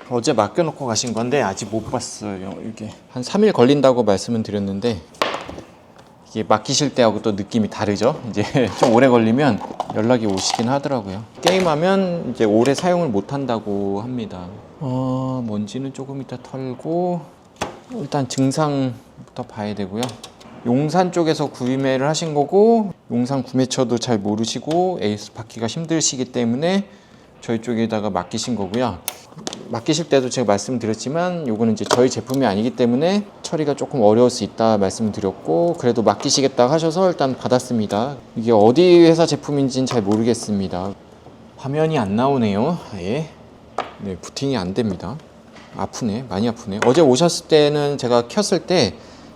어제 맡겨놓고 가신 건데 아직 못 봤어요. 이게 한 3일 걸린다고 말씀은 드렸는데 이게 맡기실 때하고 또 느낌이 다르죠. 이제 좀 오래 걸리면 연락이 오시긴 하더라고요. 게임하면 이제 오래 사용을 못 한다고 합니다. 먼지는 조금 이따 털고 일단 증상부터 봐야 되고요. 용산 쪽에서 구매를 하신 거고 용산 구매처도 잘 모르시고 에이스 받기가 힘드시기 때문에 저희 쪽에다가 맡기신 거고요. 맡기실 때도 제가 말씀드렸지만 요거는 이제 저희 제품이 아니기 때문에 처리가 조금 어려울 수 있다 말씀드렸고 그래도 맡기시겠다 하셔서 일단 받았습니다. 이게 어디 회사 제품인지는 잘 모르겠습니다. 화면이 안 나오네요. 아예 네, 부팅이 안 됩니다. 아프네, 많이 아프네. 어제 오셨을 때는 제가 켰을 때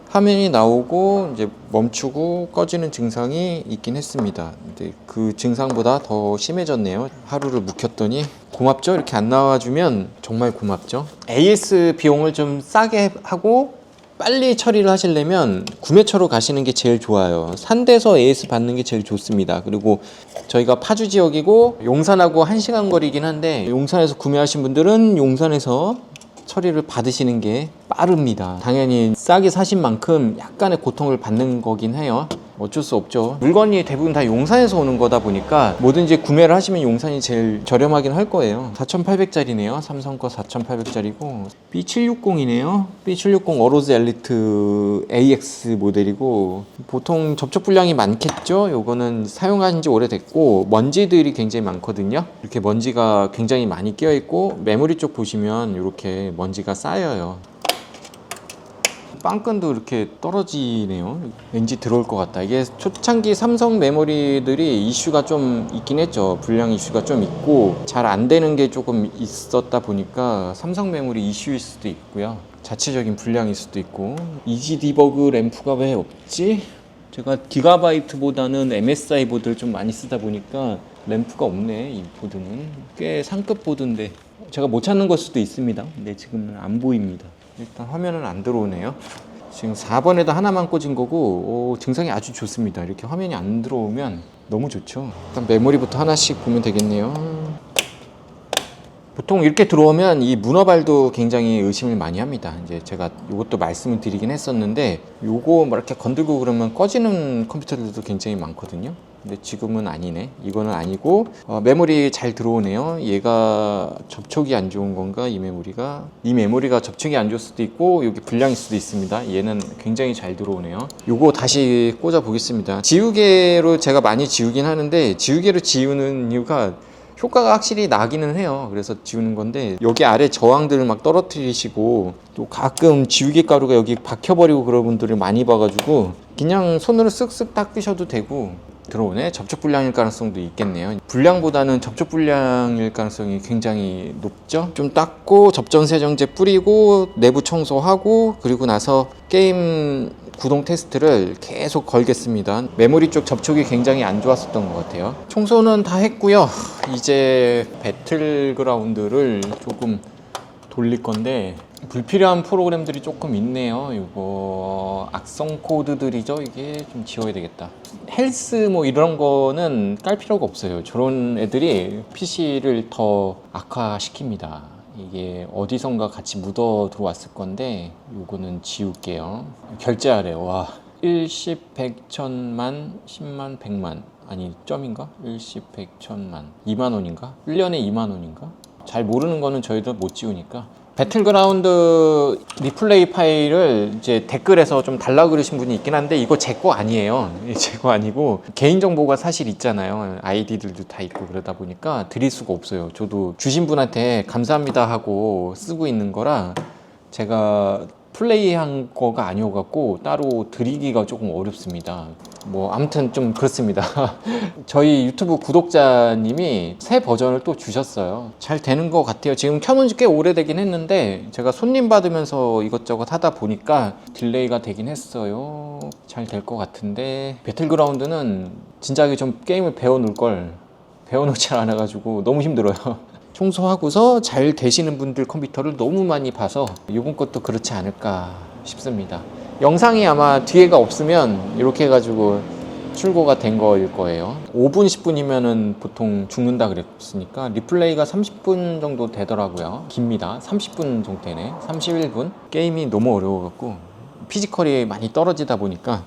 화면이 나오고 이제 멈추고 꺼지는 증상이 있긴 했습니다. 근데 그 증상보다 더 심해졌네요. 하루를 묵혔더니 고맙죠? 이렇게 안 나와주면 정말 고맙죠. AS 비용을 좀 싸게 하고 빨리 처리를 하시려면 구매처로 가시는 게 제일 좋아요. 산 데서 AS 받는 게 제일 좋습니다. 그리고 저희가 파주 지역이고 용산하고 1시간 거리긴 한데 용산에서 구매하신 분들은 용산에서 처리를 받으시는 게 빠릅니다. 당연히 싸게 사신 만큼 약간의 고통을 받는 거긴 해요. 어쩔 수 없죠. 물건이 대부분 다 용산에서 오는 거다 보니까 뭐든지 구매를 하시면 용산이 제일 저렴하긴 할 거예요. 4,800짜리네요. 삼성 거 4,800짜리고 B760이네요. B760 어로즈 엘리트 AX 모델이고 보통 접촉 불량이 많겠죠. 요거는 사용한 지 오래됐고 먼지들이 굉장히 많거든요. 이렇게 먼지가 굉장히 많이 끼어 있고 메모리 쪽 보시면 이렇게 먼지가 쌓여요. 빵끈도 이렇게 떨어지네요. 왠지 들어올 것 같다. 이게 초창기 삼성 메모리들이 이슈가 좀 있긴 했죠. 불량 이슈가 좀 있고 잘 안 되는 게 조금 있었다 보니까 삼성 메모리 이슈일 수도 있고요. 자체적인 불량일 수도 있고 이지 디버그 램프가 왜 없지? 제가 기가바이트보다는 MSI 보드를 좀 많이 쓰다 보니까 램프가 없네. 이 보드는 꽤 상급 보드인데 제가 못 찾는 걸 수도 있습니다. 근데 지금은 안 보입니다. 일단 화면은 안 들어오네요. 지금 4번에다 하나만 꽂은 거고 증상이 아주 좋습니다. 이렇게 화면이 안 들어오면 너무 좋죠. 일단 메모리부터 하나씩 보면 되겠네요. 보통 이렇게 들어오면 이 문어발도 굉장히 의심을 많이 합니다. 이제 제가 이것도 말씀을 드리긴 했었는데 요거 뭐 이렇게 건들고 그러면 꺼지는 컴퓨터들도 굉장히 많거든요. 근데 지금은 아니네. 이거는 아니고 메모리 잘 들어오네요. 얘가 접촉이 안 좋은 건가? 이 메모리가 접촉이 안 좋을 수도 있고 여기 불량일 수도 있습니다. 얘는 굉장히 잘 들어오네요. 요거 다시 꽂아 보겠습니다. 지우개로 제가 많이 지우긴 하는데 지우개로 지우는 이유가 효과가 확실히 나기는 해요. 그래서 지우는 건데 여기 아래 저항들을 막 떨어뜨리시고 또 가끔 지우개 가루가 여기 박혀버리고 그런 분들을 많이 봐가지고 그냥 손으로 쓱쓱 닦으셔도 되고 들어오네. 접촉 불량일 가능성도 있겠네요. 불량보다는 접촉 불량일 가능성이 굉장히 높죠. 좀 닦고 접전 세정제 뿌리고 내부 청소하고 그리고 나서 게임 구동 테스트를 계속 걸겠습니다. 메모리 쪽 접촉이 굉장히 안 좋았었던 것 같아요. 청소는 다 했고요. 이제 배틀그라운드를 조금 돌릴 건데 불필요한 프로그램들이 조금 있네요. 이거 악성 코드들이죠. 이게 좀 지워야 되겠다. 헬스 뭐 이런 거는 깔 필요가 없어요. 저런 애들이 PC를 더 악화시킵니다. 이게 어디선가 같이 묻어 들어왔을 건데 요거는 지울게요. 결제하래요. 와, 1, 10, 100, 1000만, 10만, 100만 아니 점인가? 1, 10, 100, 1000만 2만 원인가? 1년에 2만 원인가? 잘 모르는 거는 저희도 못 지우니까 배틀그라운드 리플레이 파일을 이제 댓글에서 좀 달라 그러신 분이 있긴 한데 이거 제 거 아니에요. 제 거 아니고 개인정보가 사실 있잖아요. 아이디들도 다 있고 그러다 보니까 드릴 수가 없어요. 저도 주신 분한테 감사합니다 하고 쓰고 있는 거라 제가 플레이한 거가 아니어갖고 따로 드리기가 조금 어렵습니다. 뭐 아무튼 좀 그렇습니다. 저희 유튜브 구독자님이 새 버전을 또 주셨어요. 잘 되는 것 같아요. 지금 켜놓은 지 꽤 오래되긴 했는데 제가 손님 받으면서 이것저것 하다 보니까 딜레이가 되긴 했어요. 잘 될 것 같은데 배틀그라운드는 진작에 좀 게임을 배워놓을 걸 배워놓지 않아가지고 너무 힘들어요. 청소하고서 잘 되시는 분들 컴퓨터를 너무 많이 봐서 이번 것도 그렇지 않을까 싶습니다. 영상이 아마 뒤에가 없으면 이렇게 해가지고 출고가 된 거일 거예요. 5분, 10분이면은 보통 죽는다 그랬으니까 리플레이가 30분 정도 되더라고요. 깁니다. 30분 정도 되네. 31분. 게임이 너무 어려워갖고 피지컬이 많이 떨어지다 보니까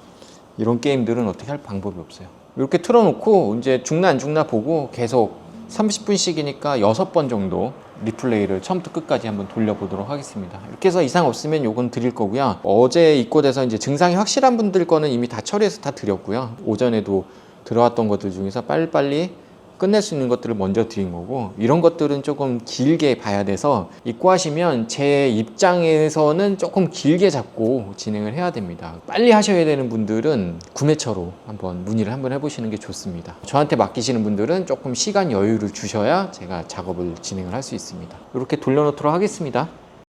이런 게임들은 어떻게 할 방법이 없어요. 이렇게 틀어놓고 이제 죽나 안 죽나 보고 계속 30분씩이니까 6번 정도 리플레이를 처음부터 끝까지 한번 돌려보도록 하겠습니다. 이렇게 해서 이상 없으면 요건 드릴 거고요. 어제 입고돼서 이제 증상이 확실한 분들 거는 이미 다 처리해서 다 드렸고요. 오전에도 들어왔던 것들 중에서 빨리빨리 끝낼 수 있는 것들을 먼저 드린 거고, 이런 것들은 조금 길게 봐야 돼서 입고하시면 제 입장에서는 조금 길게 잡고 진행을 해야 됩니다. 빨리 하셔야 되는 분들은 구매처로 한번 문의를 한번 해보시는 게 좋습니다. 저한테 맡기시는 분들은 조금 시간 여유를 주셔야 제가 작업을 진행을 할 수 있습니다. 이렇게 돌려놓도록 하겠습니다.